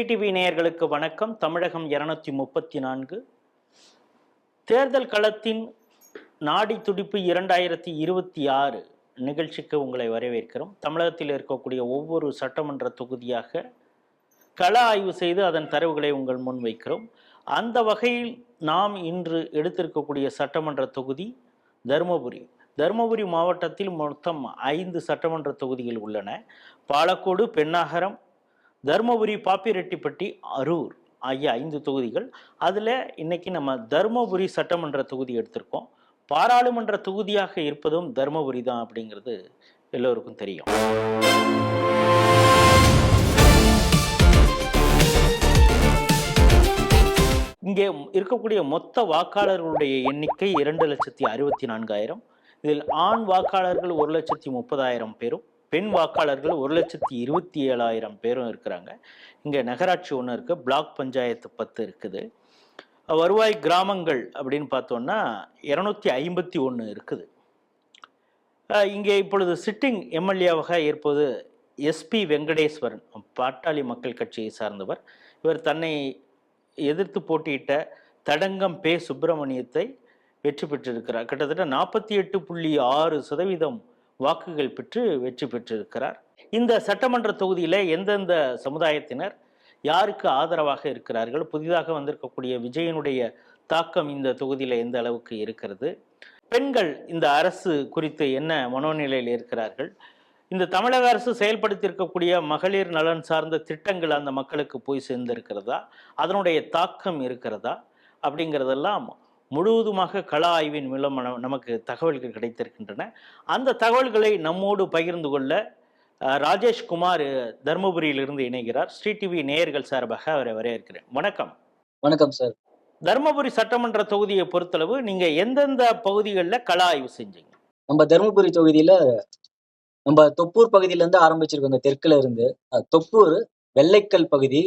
TV நேயர்களுக்கு வணக்கம். தமிழகம் 234 தேர்தல் களத்தின் நாடி துடிப்பு 2026 நிகழ்ச்சிக்கு உங்களை வரவேற்கிறோம். தமிழகத்தில் இருக்கக்கூடிய ஒவ்வொரு சட்டமன்ற தொகுதியாக கள ஆய்வு செய்து அதன் தரவுகளை உங்கள் முன் வைக்கிறோம். அந்த வகையில் நாம் இன்று எடுத்திருக்கக்கூடிய சட்டமன்ற தொகுதி தருமபுரி மாவட்டத்தில் மொத்தம் 5 சட்டமன்ற தொகுதிகள் உள்ளன. பாலக்கோடு, பென்னாகரம், தருமபுரி, பாப்பிரெட்டிப்பட்டி, அரூர் ஆகிய 5 தொகுதிகள். அதில் இன்னைக்கு நம்ம தருமபுரி சட்டமன்ற தொகுதி எடுத்திருக்கோம். பாராளுமன்ற தொகுதியாக இருப்பதும் தருமபுரி தான் அப்படிங்கிறது எல்லோருக்கும் தெரியும். இங்கே இருக்கக்கூடிய மொத்த வாக்காளர்களுடைய எண்ணிக்கை 2,64,000. இதில் ஆண் வாக்காளர்கள் 1,30,000 பேரும், பெண் வாக்காளர்கள் 1,27,000 பேரும் இருக்கிறாங்க. இங்கே நகராட்சி ஒன்று இருக்குது, பிளாக் பஞ்சாயத்து 10 இருக்குது. வருவாய் கிராமங்கள் அப்படின்னு பார்த்தோன்னா 251 இருக்குது. இங்கே இப்பொழுது சிட்டிங் எம்எல்ஏவாக இருப்பது எஸ்பி வெங்கடேஸ்வரன், பாட்டாளி மக்கள் கட்சியை சார்ந்தவர். இவர் தன்னை எதிர்த்து போட்டியிட்ட தடங்கம் பே சுப்பிரமணியத்தை வெற்றி பெற்றிருக்கிறார். கிட்டத்தட்ட 48.6% வாக்குகள் பெற்று வெற்றி பெற்றிருக்கிறார். இந்த சட்டமன்ற தொகுதியில் எந்தெந்த சமுதாயத்தினர் யாருக்கு ஆதரவாக இருக்கிறார்கள், புதிதாக வந்திருக்கக்கூடிய விஜயனுடைய தாக்கம் இந்த தொகுதியில் எந்த அளவுக்கு இருக்கிறது, பெண்கள் இந்த அரசு குறித்து என்ன மனோநிலையில் இருக்கிறார்கள், இந்த தமிழக அரசு செயல்படுத்தி இருக்கக்கூடிய மகளிர் நலன் சார்ந்த திட்டங்கள் அந்த மக்களுக்கு போய் சேர்ந்திருக்கிறதா, அதனுடைய தாக்கம் இருக்கிறதா அப்படிங்கிறதெல்லாம் முழுவதுமாக கள ஆய்வின் மூலம் நமக்கு தகவல்கள் கிடைத்திருக்கின்றன. அந்த தகவல்களை நம்மோடு பகிர்ந்து கொள்ள ராஜேஷ்குமார் தருமபுரியிலிருந்து இணைகிறார். ஸ்ரீ டிவி நேயர்கள் சார்பாக அவரை வரவேற்கிறேன். வணக்கம். வணக்கம் சார். தருமபுரி சட்டமன்ற தொகுதியை பொறுத்தளவு நீங்க எந்தெந்த பகுதிகளில் கள ஆய்வு செஞ்சீங்க? நம்ம தருமபுரி தொகுதியில நம்ம தொப்பூர் பகுதியில இருந்து ஆரம்பிச்சிருக்கோங்க. தெற்குல இருந்து தொப்பூர், வெள்ளைக்கல் பகுதி,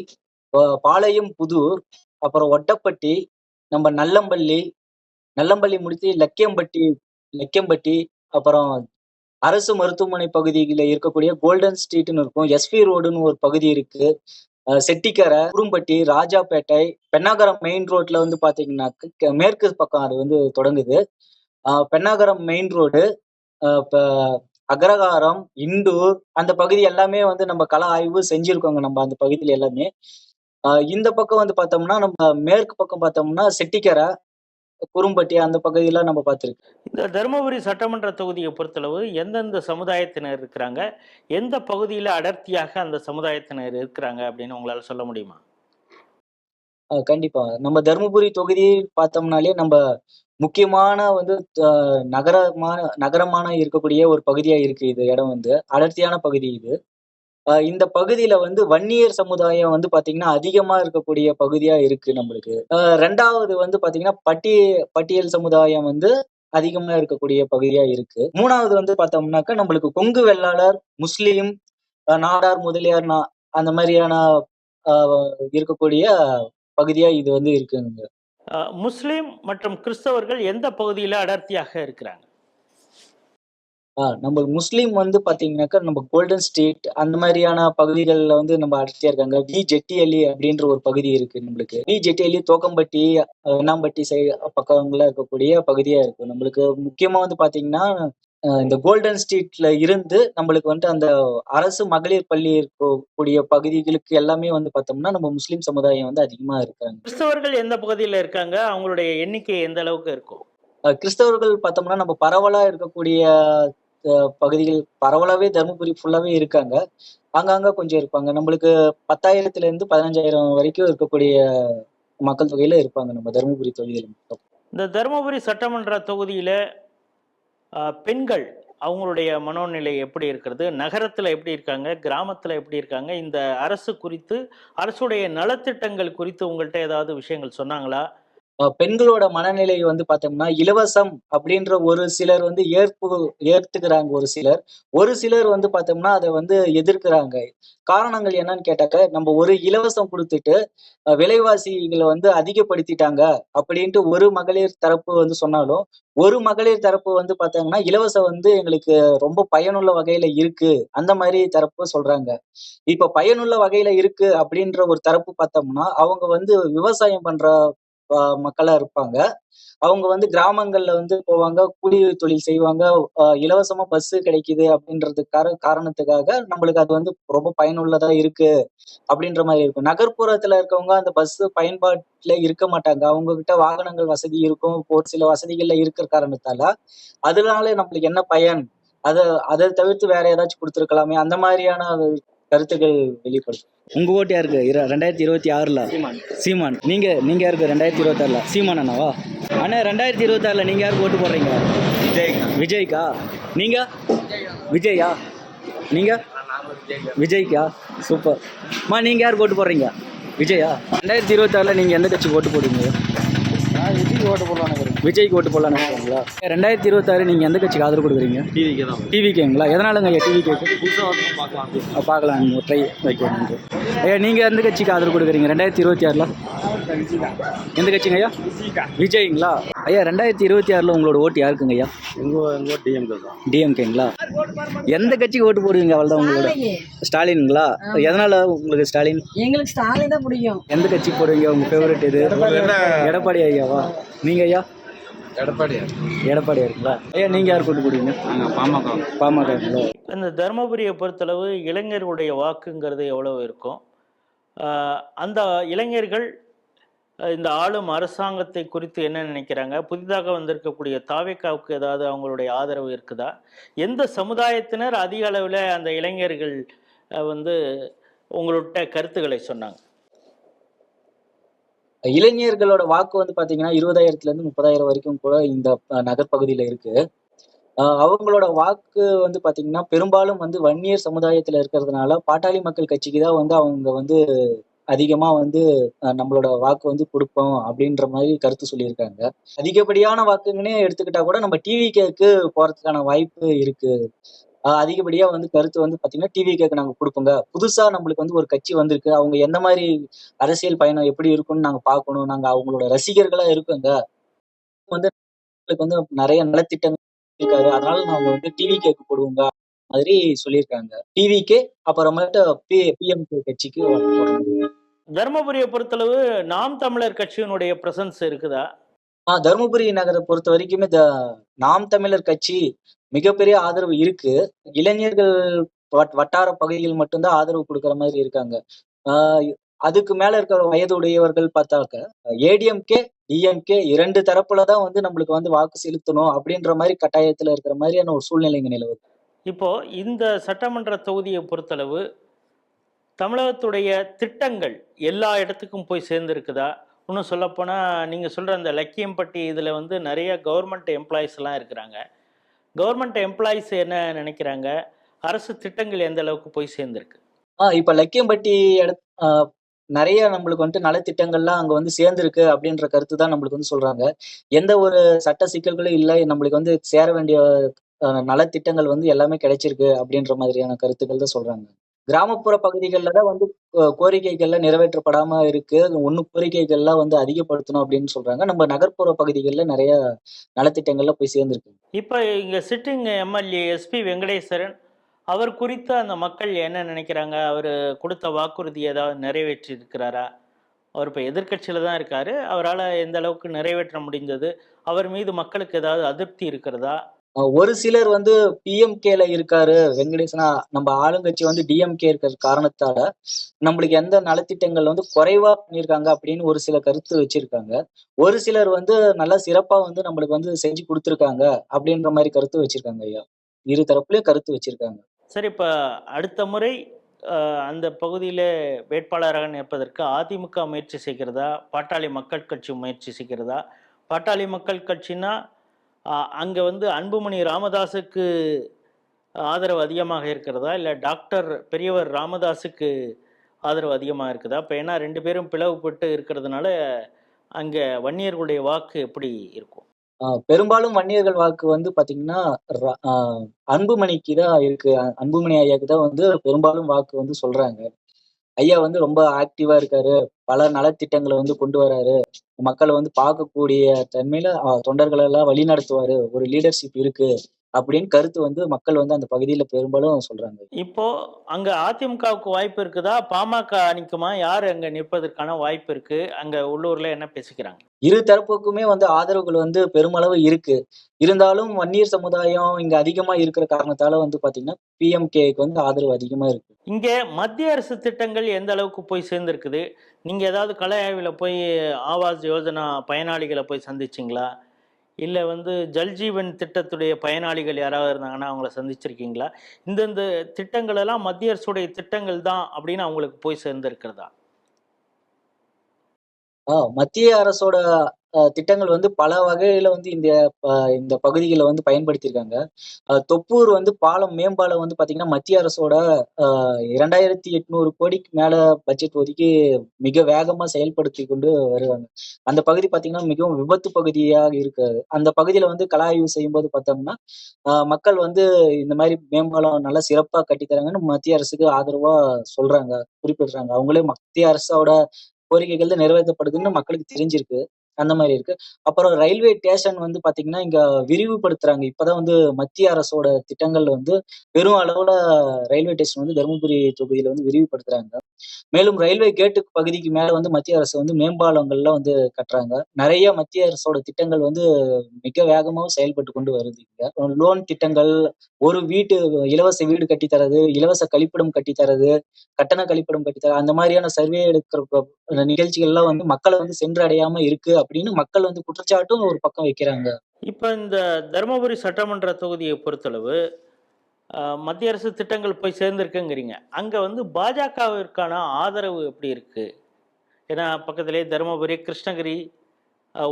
பாளையம் புதூர், அப்புறம் ஒட்டப்பட்டி, நம்ம நல்லம்பள்ளி முடித்து லக்கியம்பட்டி, அப்புறம் அரசு மருத்துவமனை பகுதியில இருக்கக்கூடிய கோல்டன் ஸ்ட்ரீட்னு இருக்கும், எஸ்பி ரோடுன்னு ஒரு பகுதி இருக்கு, செட்டிக்கரை, குரும்பட்டி, ராஜாப்பேட்டை, பென்னாகரம் மெயின் ரோட்ல வந்து பாத்தீங்கன்னா மேற்கு பக்கம் அது வந்து தொடங்குது. பென்னாகரம் மெயின் ரோடு, அக்ரகாரம், இண்டூர், அந்த பகுதி எல்லாமே வந்து நம்ம கள ஆய்வு செஞ்சிருக்கோங்க. நம்ம அந்த பகுதியில எல்லாமே இந்த பக்கம் வந்து பார்த்தோம்னா, நம்ம மேற்கு பக்கம் பார்த்தோம்னா செட்டிக்கரை, குரும்பட்டி, அந்த பகுதியெல்லாம் நம்ம பார்த்துருக்கோம். இந்த தருமபுரி சட்டமன்ற தொகுதியை பொறுத்தளவு எந்தெந்த சமுதாயத்தினர் இருக்கிறாங்க, எந்த பகுதியில் அடர்த்தியாக அந்த சமுதாயத்தினர் இருக்கிறாங்க அப்படின்னு உங்களால சொல்ல முடியுமா? கண்டிப்பா. நம்ம தருமபுரி தொகுதி பார்த்தோம்னாலே நம்ம முக்கியமான வந்து நகரமான இருக்கக்கூடிய ஒரு பகுதியா இருக்கு. இது இடம் வந்து அடர்த்தியான பகுதி இது. இந்த பகுதியில வந்து வன்னியர் சமுதாயம் வந்து பாத்தீங்கன்னா அதிகமா இருக்கக்கூடிய பகுதியா இருக்கு நம்மளுக்கு. 2வது வந்து பாத்தீங்கன்னா பட்டியல் சமுதாயம் வந்து அதிகமா இருக்கக்கூடிய பகுதியா இருக்கு. 3வது வந்து பார்த்தோம்னாக்கா நம்மளுக்கு கொங்கு வெள்ளாளர், முஸ்லீம், நாடார், முதலியார் அந்த மாதிரியான இருக்கக்கூடிய பகுதியா இது வந்து இருக்குங்க. முஸ்லீம் மற்றும் கிறிஸ்தவர்கள் எந்த பகுதியில அடர்த்தியாக இருக்கிறாங்க? நம்ம முஸ்லீம் வந்து பாத்தீங்கன்னாக்கா நம்ம கோல்டன் ஸ்ட்ரீட் அந்த மாதிரியான பகுதிகளில் வந்து நம்ம அடர்த்தியா இருக்காங்க. வி ஜெட்டியலி அப்படின்ற ஒரு பகுதி இருக்கு நம்மளுக்கு. வி ஜெட்டியலி, தோக்கம்பட்டி, வெண்ணாம்பட்டி சைடு பக்கங்கள்ல இருக்கக்கூடிய பகுதியா இருக்கு. நம்மளுக்கு முக்கியமா வந்து பாத்தீங்கன்னா இந்த கோல்டன் ஸ்ட்ரீட்ல இருந்து நம்மளுக்கு வந்து அந்த அரசு மகளிர் பள்ளி இருக்கக்கூடிய பகுதிகளுக்கு எல்லாமே வந்து பார்த்தோம்னா நம்ம முஸ்லீம் சமுதாயம் வந்து அதிகமா இருக்காங்க. கிறிஸ்தவர்கள் எந்த பகுதியில் இருக்காங்க, அவங்களுடைய எண்ணிக்கை எந்த அளவுக்கு இருக்கும்? கிறிஸ்தவர்கள் பார்த்தோம்னா நம்ம பரவலா இருக்கக்கூடிய பகுதிகள் பரவலாவே தருமபுரி ஃபுல்லாவே இருக்காங்க. ஆங்காங்க கொஞ்சம் இருப்பாங்க. நம்மளுக்கு 10,000 இருந்து 15,000 வரைக்கும் இருக்கக்கூடிய மக்கள் தொகையில இருப்பாங்க நம்ம தருமபுரி தொகுதியில மட்டும். இந்த தருமபுரி சட்டமன்ற தொகுதியில பெண்கள் அவங்களுடைய மனோநிலை எப்படி இருக்கிறது, நகரத்துல எப்படி இருக்காங்க, கிராமத்துல எப்படி இருக்காங்க, இந்த அரசு குறித்து, அரசுடைய நலத்திட்டங்கள் குறித்து உங்கள்கிட்ட ஏதாவது விஷயங்கள் சொன்னாங்களா? பெண்களோட மனநிலை வந்து பார்த்தோம்னா, இலவசம் அப்படின்ற ஒரு சிலர் வந்து ஏத்துக்கிறாங்க ஒரு சிலர். ஒரு சிலர் வந்து பார்த்தோம்னா, அத வந்து எதிர்க்கிறாங்க. காரணங்கள் என்னன்னு கேட்டாக்க, நம்ம ஒரு இலவசம் குடுத்துட்டு, விலைவாசிகள வந்து அதிகப்படுத்திட்டாங்க அப்படின்ட்டு ஒரு மகளிர் தரப்பு வந்து சொன்னாலும், ஒரு மகளிர் தரப்பு வந்து பார்த்தாங்கன்னா, இலவசம் வந்து எங்களுக்கு ரொம்ப பயனுள்ள வகையில இருக்கு. அந்த மாரி தரப்பு சொல்றாங்க. இப்ப பயனுள்ள வகையில இருக்கு அப்படின்ற ஒரு தரப்பு பார்த்தோம்னா, அவங்க வந்து விவசாயம் பண்ற மக்களா இருப்பாங்க. அவங்க வந்து கிராமங்கள்ல வந்து போவாங்க, கூலி தொழில் செய்வாங்க. இலவசமா பஸ் கிடைக்குது அப்படின்றதுக்காக காரணத்துக்காக நம்மளுக்கு அது வந்து ரொம்ப பயனுள்ளதா இருக்கு அப்படின்ற மாரி இருக்கும். நகர்ப்புறத்துல இருக்கவங்க அந்த பஸ் பயன்பாட்டுல இருக்க மாட்டாங்க. அவங்க கிட்ட வாகனங்கள் வசதி இருக்கும். ஒரு சில வசதிகள்ல இருக்கிற காரணத்தால, அதனால நம்மளுக்கு என்ன பயன்? அத அத தவிர்த்து வேற ஏதாச்சும் குடுத்துருக்கலாமே! அந்த மாரியான கருத்துக்கள் வெளிப்படுது. உங்க ஓட்டு யாருக்கு? 2026ல சீமான். நீங்க நீங்க யாருக்கு 2026ல சீமான் அண்ணாவா? அண்ணா 2026ல நீங்க யாருக்கு ஓட்டு போடுறீங்க? விஜய்க்கா? நீங்க விஜயா? நீங்க விஜய்க்கா? சூப்பர். நீங்க யாருக்கு ஓட்டு போடுறீங்க? விஜயா? 2026ல நீங்க எந்த கட்சிக்கு ஓட்டு போடுவீங்க? விஜய்க்கு ஓட்டு போடலான்னு விஜய்க்கு ஓட்டு போடலான்னு இருக்கீங்களா? 2026 நீங்க எந்த கட்சிக்கு ஆதரவு கொடுக்குறீங்க? டிவிக்கேங்களா? எதனாலங்க ஐயா டிவிக்கு பார்க்கலாம் ட்ரை ஓகே நன்றி. ஐயா நீங்க எந்த கட்சிக்கு ஆதரவு கொடுக்குறீங்க 2026ல? எந்த கட்சிங்க ஐயா? விஜய்ங்களா? ஐயா 2026ல உங்களோட ஓட்டு யாருக்குங்க ஐயா? டிஎம்கேங்களா? எந்த கட்சிக்கு ஓட்டு போடுவீங்க? அவ்வளோதான் உங்களோட ஸ்டாலின்ங்களா? எதனால உங்களுக்கு ஸ்டாலின்? எங்களுக்கு ஸ்டாலின் தான் பிடிக்கும். எந்த கட்சிக்கு போடுவீங்க? உங்க ஃபேவரட் இது? எடப்பாடி ஐயாவா? நீங்க ஐயா? எடப்பாடியாருங்களா? ஐயா நீங்க யார் ஓட்டு போடுவீங்க? பாமகங்களா? இந்த தருமபுரியை பொறுத்தளவு இளைஞர்களுடைய வாக்குங்கிறது எவ்வளவு இருக்கும்? அந்த இளைஞர்கள் இந்த ஆளும் அரசாங்கத்தை குறித்து என்ன நினைக்கிறாங்க? புதிதாக வந்திருக்கக்கூடிய தாவேக்காவுக்கு ஏதாவது அவங்களுடைய ஆதரவு இருக்குதா? எந்த சமுதாயத்தினர் அதிக அளவில் அந்த இளைஞர்கள் வந்து உங்கள்ட்ட கருத்துக்களை சொன்னாங்க? இளைஞர்களோட வாக்கு வந்து பாத்தீங்கன்னா 20,000ல இருந்து 30,000 வரைக்கும் கூட இந்த நகர்ப்பகுதியில இருக்கு. அவங்களோட வாக்கு வந்து பாத்தீங்கன்னா, பெரும்பாலும் வந்து வன்னியர் சமுதாயத்துல இருக்கிறதுனால, பாட்டாளி மக்கள் கட்சிக்கு தான் வந்து அவங்க வந்து அதிகமா வந்து நம்மளோட வாக்கு வந்து குடுப்போம் அப்படின்ற மாரி கருத்து சொல்லியிருக்காங்க. அதிகப்படியான வாக்குங்கன்னே எடுத்துக்கிட்டா கூட நம்ம டிவிகேக்கு போறதுக்கான வாய்ப்பு இருக்கு. அதிகப்படியா வந்து கருத்து வந்து பாத்தீங்கன்னா, டிவிகேக்கு நாங்க குடுப்போங்க. புதுசா நம்மளுக்கு வந்து ஒரு கட்சி வந்திருக்கு. அவங்க எந்த மாரி அரசியல் பயணம் எப்படி இருக்கும்னு நாங்க பார்க்கணும். நாங்க அவங்களோட ரசிகர்களா இருக்கோங்க. வந்து எங்களுக்கு வந்து நெறைய நலத்திட்டங்கள் இருக்காரு. அதனால நாங்க வந்து டிவிகேக்கு போடுவோங்க. மாதிரி சொல்லியிருக்காங்க. டிவிகே அப்புறமேட்டு பிஎம்கே கட்சிக்கு போடுறோம். தருமபுரியை பொறுத்தளவு நாம் தமிழர் கட்சியினுடைய பிரசன்ஸ் இருக்குதா? தருமபுரி நகரை பொறுத்த வரைக்குமே நாம் தமிழர் கட்சி மிகப்பெரிய ஆதரவு இருக்கு. இளைஞர்கள் வட்டார பகுதியில் மட்டும்தான் ஆதரவு குடுக்குற மாதிரி இருக்காங்க. ஆஹ் அதுக்கு மேல இருக்கிற வயது உடையவர்கள் பார்த்தாக்க ஏடிஎம்கே, டிஎம்கே 2 தரப்புல தான் வந்து நம்மளுக்கு வந்து வாக்கு செலுத்தணும் அப்படின்ற மாதிரி கட்டாயத்துல இருக்கிற மாதிரியான ஒரு சூழ்நிலைங்க நிலவுது. இப்போ இந்த சட்டமன்ற தொகுதியை பொறுத்தளவு தமிழகத்துடைய திட்டங்கள் எல்லா இடத்துக்கும் போய் சேர்ந்துருக்குதா? இன்னும் சொல்லப்போனால் நீங்கள் சொல்கிற அந்த லக்கியம்பட்டி இதில் வந்து நிறைய கவர்மெண்ட் எம்ப்ளாயீஸ்லாம் இருக்கிறாங்க. கவர்மெண்ட் எம்ப்ளாயீஸ் என்ன நினைக்கிறாங்க? அரசு திட்டங்கள் எந்த அளவுக்கு போய் சேர்ந்துருக்கு? இப்ப லக்கியம்பட்டி நெறைய நம்மளுக்கு வந்துட்டு நலத்திட்டங்கள்லாம் அங்க வந்து சேர்ந்திருக்கு அப்படின்ற கருத்து தான் நம்மளுக்கு வந்து சொல்றாங்க. எந்த ஒரு சட்ட சிக்கல்களும் இல்ல. நம்மளுக்கு வந்து சேர வேண்டிய நலத்திட்டங்கள் வந்து எல்லாமே கிடைச்சிருக்கு அப்படின்ற மாதிரியான கருத்துக்கள் தான் சொல்றாங்க. கிராமப்புற பகுதிகள்ல தான் வந்து கோரிக்கைகள்லாம் நிறைவேற்றப்படாம இருக்கு. இன்னும் கோரிக்கைகள்லாம் வந்து அதிகப்படுத்தணும் அப்படின்னு சொல்றாங்க. நம்ம நகர்ப்புற பகுதிகள்ல நெறைய நலத்திட்டங்கள்லாம் போய் சேர்ந்திருக்கு. இப்ப இங்க சிட்டிங் எம்எல்ஏ எஸ்பி வெங்கடேஸ்வரன் அவர் குறித்து அந்த மக்கள் என்ன நினைக்கிறாங்க? அவர் கொடுத்த வாக்குறுதி ஏதாவது நிறைவேற்றி இருக்கிறாரா? அவர் இப்போ எதிர்க்கட்சியில தான் இருக்காரு. அவரால் எந்த அளவுக்கு நிறைவேற்ற முடிந்தது? அவர் மீது மக்களுக்கு ஏதாவது அதிருப்தி இருக்கிறதா? ஒரு சிலர் வந்து பிஎம்கேல இருக்காரு வெங்கடேசனா, நம்ம ஆளுங்கட்சி வந்து டிஎம்கே இருக்கிற காரணத்தால நம்மளுக்கு எந்த நலத்திட்டங்கள் வந்து குறைவா பண்ணியிருக்காங்க அப்படின்னு ஒரு சில கருத்து வச்சிருக்காங்க. ஒரு சிலர் வந்து நல்லா சிறப்பா வந்து நம்மளுக்கு வந்து செஞ்சு குடுத்துருக்காங்க அப்படின்ற மாரி கருத்து வச்சிருக்காங்க ஐயா. இரு தரப்புலயும் கருத்து வச்சிருக்காங்க. சரி, இப்போ அடுத்த முறை அந்த பகுதியில வேட்பாளராக நிற்பதற்கு அதிமுக முயற்சி செய்கிறதா? பாட்டாளி மக்கள் கட்சி முயற்சி செய்கிறதா? பாட்டாளி மக்கள் கட்சினா அங்கே வந்து அன்புமணி ராமதாஸுக்கு ஆதரவு அதிகமாக இருக்கிறதா? இல்லை டாக்டர் பெரியவர் ராமதாஸுக்கு ஆதரவு அதிகமாக இருக்குதா? இப்போ ஏன்னா 2 பேரும் பிளவுபட்டு இருக்கிறதுனால அங்கே வன்னியர்களுடைய வாக்கு எப்படி இருக்கும்? பெரும்பாலும் வன்னியர்கள் வாக்கு வந்து பாத்தீங்கன்னா அன்புமணிக்கு தான் இருக்கு. அன்புமணி ஐயாக்கு தான் வந்து பெரும்பாலும் வாக்கு வந்து சொல்றாங்க. ஐயா வந்து ரொம்ப ஆக்டிவா இருக்காரு. பல நலத்திட்டங்களை வந்து கொண்டு வராரு. மக்களை வந்து பார்க்கக்கூடிய தன்மையில தொண்டர்களை எல்லாம் வழி நடத்துவாரு. ஒரு லீடர்ஷிப் இருக்கு அப்படின்னு கருத்து வந்து மக்கள் வந்து அந்த பகுதியில பெரும்பாலும் சொல்றாங்க. இப்போ அங்க அதிமுகவுக்கு வாய்ப்பு இருக்குதா? பாமக நிக்குமா? யார் அங்க நிற்பதற்கான வாய்ப்பு இருக்கு? அங்க உள்ளூர்ல என்ன பேசிக்கிறாங்க? இரு தரப்புக்குமே வந்து ஆதரவுகள் வந்து பெருமளவு இருக்கு. இருந்தாலும் வன்னியர் சமுதாயம் இங்க அதிகமா இருக்கிற காரணத்தால வந்து பாத்தீங்கன்னா பிஎம்கேக்கு வந்து ஆதரவு அதிகமா இருக்கு. இங்கே மத்திய அரசு திட்டங்கள் எந்த அளவுக்கு போய் சேர்ந்திருக்குது? நீங்க ஏதாவது கலை ஆய்வுல போய் ஆவாஸ் யோஜனா பயனாளிகளை போய் சந்திச்சிங்களா? இல்ல வந்து ஜல்ஜீவன் திட்டத்துடைய பயனாளிகள் யாராவது இருந்தாங்கன்னா அவங்கள சந்திச்சிருக்கீங்களா? இந்தந்த திட்டங்கள் எல்லாம் மத்திய அரசுடைய திட்டங்கள் தான் அப்படின்னு அவங்களுக்கு போய் சேர்ந்திருக்கிறதா? மத்திய அரசோட திட்டங்கள் வந்து பல வகையில வந்து இந்த பகுதிகள வந்து பயன்படுத்தியிருக்காங்க. தொப்பூர் வந்து மேம்பாலம் வந்து பாத்தீங்கன்னா, மத்திய அரசோட 2800 கோடிக்கு மேல பட்ஜெட் ஒதுக்கி மிக வேகமா செயல்படுத்தி கொண்டு வருவாங்க. அந்த பகுதி பாத்தீங்கன்னா, மிகவும் விபத்து பகுதியாக இருக்கிறது. அந்த பகுதியில வந்து கள ஆய்வு செய்யும்போது பார்த்தோம்னா, மக்கள் வந்து இந்த மாரி மேம்பாலம் நல்லா சிறப்பா கட்டி தராங்கன்னு மத்திய அரசுக்கு ஆதரவா சொல்றாங்க, குறிப்பிடுறாங்க. அவங்களே மத்திய அரசோட கோரிக்கைகள் தான் நிறைவேற்றப்படுதுன்னு மக்களுக்கு தெரிஞ்சிருக்கு. அந்த மாரி இருக்கு. அப்புறம் ரயில்வே ஸ்டேஷன் வந்து பாத்தீங்கன்னா, இங்க விரிவுபடுத்துறாங்க. இப்பதான் வந்து மத்திய அரசோட திட்டங்கள் வந்து பெரும் அளவுல ரயில்வே ஸ்டேஷன் வந்து தருமபுரி தொகுதியில வந்து விரிவுபடுத்துறாங்க. மேலும் ரயில்வே கேட்டுக்கு பகுதிக்கு மேல வந்து மத்திய அரசு வந்து மேம்பாலங்கள்லாம் வந்து கட்டுறாங்க. நெறைய மத்திய அரசோட திட்டங்கள் வந்து மிக வேகமாவும் செயல்பட்டு கொண்டு வருது இங்க. லோன் திட்டங்கள், ஒரு இலவச வீடு கட்டி தர்றது, இலவச கழிப்பிடம் கட்டி தர்றது, கட்டண கழிப்பிடம் கட்டி தர்றது, அந்த மாரியான சர்வே எடுக்கிற நிகழ்ச்சிகள்லாம் வந்து மக்கள வந்து சென்றடையாம இருக்கு அப்படின்னு மக்கள் வந்து குற்றச்சாட்டும் ஒரு பக்கம் வைக்கிறாங்க. இப்ப இந்த தருமபுரி சட்டமன்ற தொகுதியை பொறுத்தளவு மத்திய அரசு திட்டங்கள் போய் சேர்ந்திருக்குங்கிறீங்க. அங்க வந்து பாஜகவிற்கான ஆதரவு எப்படி இருக்கு? ஏன்னா பக்கத்திலேயே தருமபுரி, கிருஷ்ணகிரி,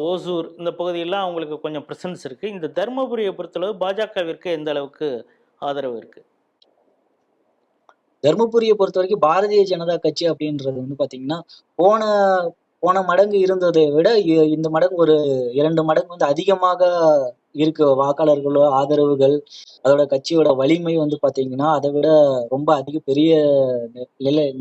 ஓசூர் இந்த பகுதியெல்லாம் அவங்களுக்கு கொஞ்சம் பிரசன்ஸ் இருக்கு. இந்த தருமபுரியை பொறுத்தளவு பாஜகவிற்கு எந்த அளவுக்கு ஆதரவு இருக்கு? தர்மபுரிய பொறுத்தவரைக்கும் பாரதிய ஜனதா கட்சி அப்படின்றது வந்து பாத்தீங்கன்னா, போன போன மடங்கு இருந்ததை விட இந்த மடங்கு ஒரு 2 மடங்கு வந்து அதிகமாக இருக்கு வாக்காளர்களோட ஆதரவுகள். அதோட கட்சியோட வலிமை வந்து பாத்தீங்கன்னா, அதை விட ரொம்ப பெரிய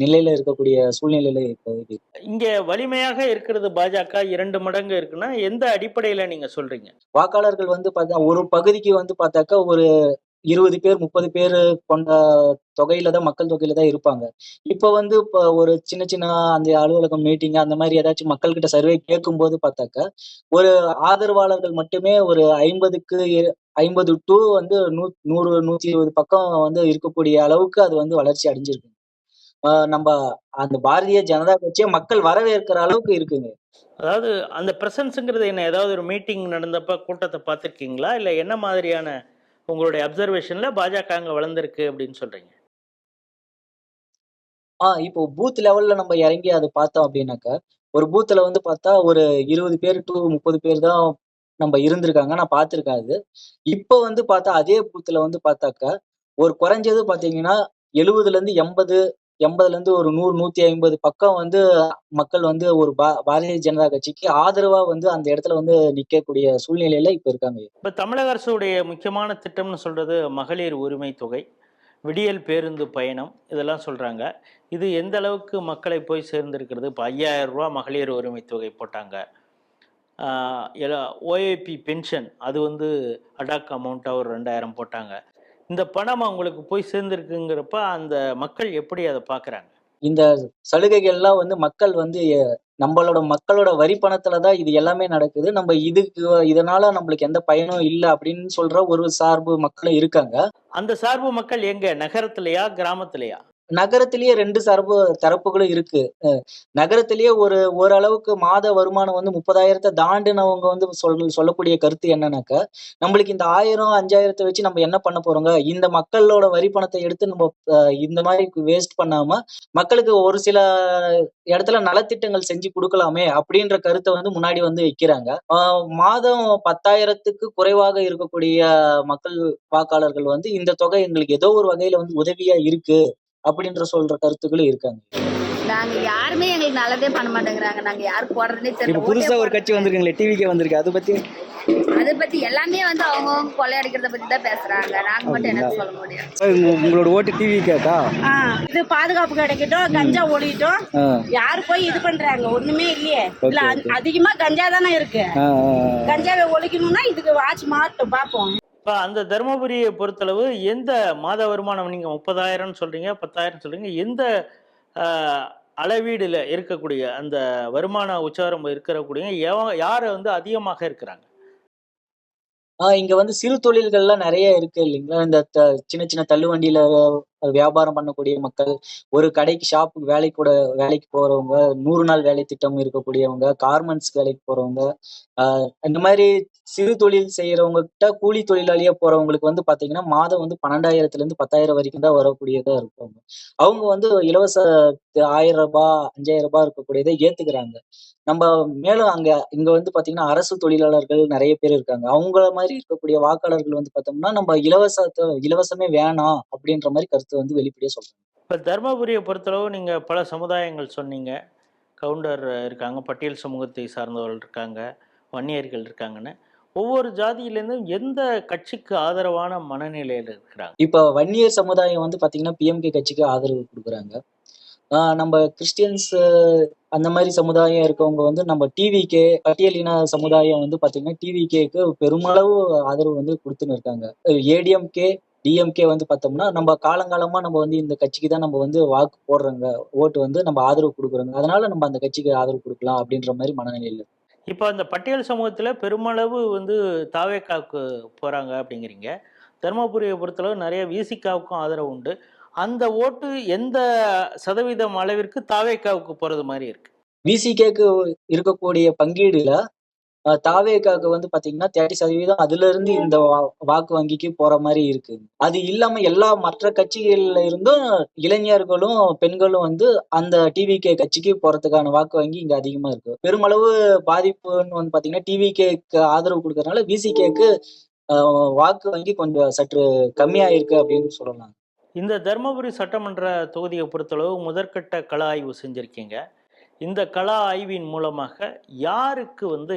நிலையில இருக்கக்கூடிய சூழ்நிலையில இருக்கு. இங்க வலிமையாக இருக்கிறது பாஜக 2 மடங்கு இருக்குன்னா, எந்த அடிப்படையில நீங்க சொல்றீங்க? வாக்காளர்கள் வந்து பார்த்தா ஒரு பகுதிக்கு வந்து பார்த்தாக்கா ஒரு 20 பேர், 30 பேரு கொண்ட மக்கள் தொகையில தான் இருப்பாங்க. இப்ப ஒரு சின்ன சின்ன அந்த அலுவலகம் மீட்டிங் அந்த மாரி ஏதாச்சும் மக்கள்கிட்ட சர்வே கேட்கும்போது பார்த்தாக்கா, ஒரு ஆதரவாளர்கள் மட்டுமே ஒரு 50 டூ வந்து 100, 120 பக்கம் வந்து இருக்கக்கூடிய அளவுக்கு அது வந்து வளர்ச்சி அடைஞ்சிருக்கு. நம்ப அந்த பாரதிய ஜனதா கட்சிய மக்கள் வரவேற்கிற அளவுக்கு இருக்குங்க. அதாவது அந்த பிரசன்ஸ்ங்கிறது என்ன? ஏதாவது ஒரு மீட்டிங் நடந்தப்ப கூட்டத்த பார்த்துருக்கீங்களா? இல்ல என்ன மாதிரியான உங்களுடைய அப்சர்வேஷன்ல பாஜக அங்க வளர்ந்திருக்கு அப்படின்னு சொல்றீங்க? இப்போ பூத் லெவல்ல நம்ம இறங்கி அத பார்த்தோம் அப்படின்னாக்கா, ஒரு பூத்ல வந்து பார்த்தா ஒரு 20 பேர் டூ 30 பேர் தான் நம்ம இருந்திருக்காங்க. நான் பார்த்திருக்கேன் அது. இப்ப வந்து பார்த்தா அதே பூத்ல வந்து பார்த்தாக்கா, ஒரு குறைஞ்சது பார்த்தீங்கன்னா 70லேருந்து 80லேருந்து ஒரு 100, 150 பக்கம் வந்து மக்கள் வந்து ஒரு பாரதிய ஜனதா கட்சிக்கு ஆதரவா வந்து அந்த இடத்துல வந்து நிக்கக்கூடிய சூழ்நிலையில இப்ப இருக்காங்க. இப்ப தமிழக அரசுடைய முக்கியமான திட்டம்னு சொல்றது மகளிர் உரிமை தொகை, விடியல் பேருந்து பயணம் இதெல்லாம் சொல்றாங்க. இது எந்த அளவுக்கு மக்களை போய் சேர்ந்திருக்கிறது? இப்ப ரூ. 5000 மகளிர் உரிமை தொகை போட்டாங்க. ஓஏபி பென்ஷன் அது வந்து அடாக் அமௌண்ட்டாக ஒரு 2000 போட்டாங்க. இந்த பணம் அவங்களுக்கு போய் சேர்ந்துருக்குங்கிறப்ப அந்த மக்கள் எப்படி அதை பார்க்குறாங்க? இந்த சலுகைகள்லாம் வந்து மக்கள் வந்து மக்களோட வரி பணத்துல தான் இது எல்லாமே நடக்குது. இதனால நம்மளுக்கு எந்த பயனும் இல்ல அப்படின்னு சொல்ற ஒரு சார்பு மக்களும் இருக்காங்க. அந்த சார்பு மக்கள் எங்க? நகரத்திலயா? கிராமத்திலயா? நகரத்திலேயே 2 தரப்புகளும் இருக்கு. நகரத்திலேயே ஓரளவுக்கு மாத வருமானம் வந்து 30,000 தாண்டினவங்க வந்து சொல்லக்கூடிய கருத்து என்னன்னாக்கா, நம்மளுக்கு இந்த 1000, 5000 வச்சு நம்ம என்ன பண்ண போறோங்க? இந்த மக்களோட வரி பணத்த எடுத்து நம்ம இந்த மாரி வேஸ்ட் பண்ணாம, மக்களுக்கு ஒரு சில இடத்துல நலத்திட்டங்கள் செஞ்சு குடுக்கலாமே! அப்படின்ற கருத்த வந்து முன்னாடி வந்து வைக்கிறாங்க. மாதம் 10,000க்கு குறைவாக இருக்கக்கூடிய மக்கள் வாக்காளர்கள் வந்து இந்த தொகை எங்களுக்கு ஏதோ ஒரு வகையில வந்து உதவியா இருக்கு. அப்படின்ற சொல்ற கருத்துக்களும் இருக்காங்க. நான் நாங்க யாருமே எங்களுக்கு நல்லதே பண்ண மாட்டேங்கிறாங்க. நாங்க யாருக்கு போடுறதுனே இப்போ தெரியல. புதுசா ஒரு கட்சி வந்திருக்குங்களே, டிவிக்கே வந்திருக்கு, அதை பத்தி அதை பத்தி எல்லாமே வந்து அவங்கவுங்க கொள்ளையடிக்கிறத பத்தி தான் பேசுறாங்க. நாங்க மட்டும் என்ன சொல்ல முடியும்? உங்களோட ஓட்டு டிவி கேக்கா? இது பாதுகாப்பு கிடைக்கட்டும், கஞ்சா ஒழியட்டும். யாரு போய் இது பண்றாங்க? ஒண்ணுமே இல்லையே. இல்ல அதிகமா கஞ்சா தானே இருக்கு. கஞ்சாவை ஒழிக்கணும்னா இதுக்கு வாட்ச் மாட்டோம் பாப்போம். இப்போ அந்த தருமபுரியை பொறுத்தளவு எந்த மாத வருமானம், நீங்கள் 30,000 சொல்கிறீங்க, 10,000 சொல்கிறீங்க, எந்த அளவீடில் இருக்கக்கூடிய அந்த வருமான உச்சவரம்பு இருக்கக்கூடிய யார் வந்து அதிகமாக இருக்கிறாங்க? இங்க வந்து சிறு தொழில்கள்லாம் நிறைய இருக்கு இல்லைங்களா? இந்த சின்ன சின்ன தள்ளுவண்டியில வியாபாரம் பண்ணக்கூடிய மக்கள், ஒரு கடைக்கு ஷாப்புக்கு வேலைக்கு போறவங்க, 100 நாள் வேலை திட்டம் இருக்கக்கூடியவங்க, கார்மெண்ட்ஸ் வேலைக்கு போறவங்க, இந்த மாதிரி சிறு தொழில் செய்யறவங்க கிட்ட கூலி தொழிலாளியா போறவங்களுக்கு வந்து பாத்தீங்கன்னா மாதம் வந்து 12,000 இருந்து 10,000 வரைக்கும் தான் வரக்கூடியதா இருப்பாங்க. அவங்க வந்து இலவச ரூ. 1,000 ரூ. 5,000 இருக்கக்கூடியதை ஏத்துக்கிறாங்க. நம்ம மேலும் இங்க வந்து பாத்தீங்கன்னா அரசு தொழிலாளர்கள் நிறைய பேர் இருக்காங்க. அவங்கள மாதிரி இருக்கக்கூடிய வாக்காளர்கள் வந்து பார்த்தோம்னா நம்ம இலவசமே வேணாம் அப்படின்ற மாதிரி கருத்து வந்து வெளிப்படையா சொல்றாங்க. இப்போ தருமபுரியை பொறுத்தளவு நீங்கள் பல சமுதாயங்கள் சொன்னீங்க. கவுண்டர் இருக்காங்க, பட்டியல் சமூகத்தை சார்ந்தவர்கள் இருக்காங்க, வன்னியர்கள் இருக்காங்கன்னு. ஒவ்வொரு ஜாதியிலேருந்தும் எந்த கட்சிக்கு ஆதரவான மனநிலையில் இருக்கிறாங்க? இப்ப வன்னியர் சமுதாயம் வந்து பாத்தீங்கன்னா பிஎம்கே கட்சிக்கு ஆதரவு கொடுக்குறாங்க. நம்ம கிறிஸ்டியன்ஸ் அந்த மாதிரி சமுதாயம் இருக்கவங்க வந்து நம்ம டிவிகே, பட்டியலின சமுதாயம் வந்து பாத்தீங்கன்னா டிவிகேக்கு பெருமளவு ஆதரவு வந்து கொடுத்துன்னு இருக்காங்க. ஏடிஎம்கே, டிஎம்கே வந்து பார்த்தோம்னா நம்ம காலங்காலமா நம்ம வந்து இந்த கட்சிக்கு தான் நம்ம வந்து வாக்கு போடுறோங்க, ஓட்டு வந்து நம்ம ஆதரவு கொடுக்குறோங்க, அதனால நம்ம அந்த கட்சிக்கு ஆதரவு கொடுக்கலாம் அப்படின்ற மாதிரி மனநிலையில். இப்போ அந்த பட்டியல் சமூகத்தில் பெருமளவு வந்து தாவேக்காவுக்கு போகிறாங்க அப்படிங்கிறீங்க. தருமபுரியை பொறுத்தளவு நிறைய விசிகாவுக்கும் ஆதரவு உண்டு. அந்த ஓட்டு எந்த சதவீதம் அளவிற்கு தாவேக்காவுக்கு போகிறது மாதிரி இருக்கு? விசிகேக்கு இருக்கக்கூடிய பங்கீடுல தாவேக்காவுக்கு வந்து பாத்தீங்கன்னா 30% அதுல இருந்து இந்த வாக்கு வங்கிக்கு போற மாதிரி இருக்கு. அது இல்லாம எல்லா மற்ற கட்சிகள்ல இருந்தும் இளைஞர்களும் பெண்களும் வந்து அந்த டிவிகே கட்சிக்கு போறதுக்கான வாக்கு வங்கி இங்க அதிகமா இருக்கு. பெருமளவு பாதிப்புன்னு வந்து பாத்தீங்கன்னா டிவிகேக்கு ஆதரவு கொடுக்கறதுனால விசிகேக்கு வாக்கு வங்கி கொஞ்சம் சற்று கம்மியா இருக்கு அப்படின்னு சொல்லலாம். இந்த தருமபுரி சட்டமன்ற தொகுதியை பொறுத்தளவு முதற்கட்ட கள ஆய்வு செஞ்சுருக்கீங்க. இந்த கள ஆய்வின் மூலமாக யாருக்கு வந்து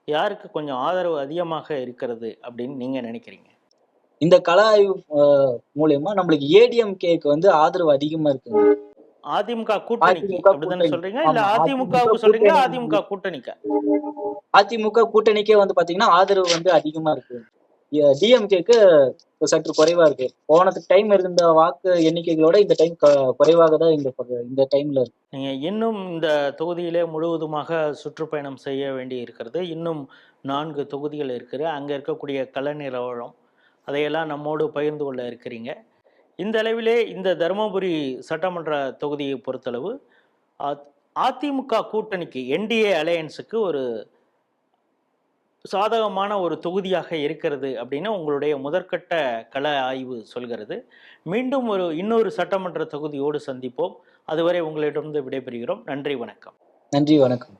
யாருக்கு கொஞ்சம் ஆதரவு அதிகமாக இருக்கிறது அப்படின்னு நீங்கள் நினைக்கிறீங்க? இந்த கள ஆய்வு மூலியமா நம்மளுக்கு ஏடிஎம்கேக்கு வந்து ஆதரவு அதிகமா இருக்கு. அதிமுக கூட்டணிக்கு அப்படிதானே சொல்றீங்க? இல்ல அதிமுகவுக்கு சொல்றீங்க? அதிமுக கூட்டணிக்கா? அதிமுக கூட்டணிக்கே வந்து பாத்தீங்கன்னா ஆதரவு வந்து அதிகமா இருக்கு. டிஎம்கேக்கு சற்று குறைவா இருக்கு. போன டைம் இருந்த வாக்கு எண்ணிக்கைகளோட இந்த டைம் குறைவாக தான் இந்த டைம்ல இருக்கு. நீங்க இன்னும் இந்த தொகுதியிலே முழுவதுமாக சுற்றுப்பயணம் செய்ய வேண்டி இருக்கிறது. இன்னும் 4 தொகுதிகள் இருக்குது. அங்கே இருக்கக்கூடிய கள நிலவரம் அதையெல்லாம் நம்மோடு பகிர்ந்து கொள்ள இருக்கிறீங்க. இந்த அளவிலே இந்த தருமபுரி சட்டமன்ற தொகுதியை பொறுத்தளவு அதிமுக கூட்டணிக்கு, என்டிஏ அலையன்ஸுக்கு ஒரு சாதகமான ஒரு தொகுதியாக இருக்கிறது அப்படின்னு உங்களுடைய முதற்கட்ட கள ஆய்வு சொல்கிறது. மீண்டும் இன்னொரு சட்டமன்ற தொகுதியோடு சந்திப்போம். அதுவரை உங்களிடமிருந்து விடைபெறுகிறோம். நன்றி, வணக்கம். நன்றி, வணக்கம்.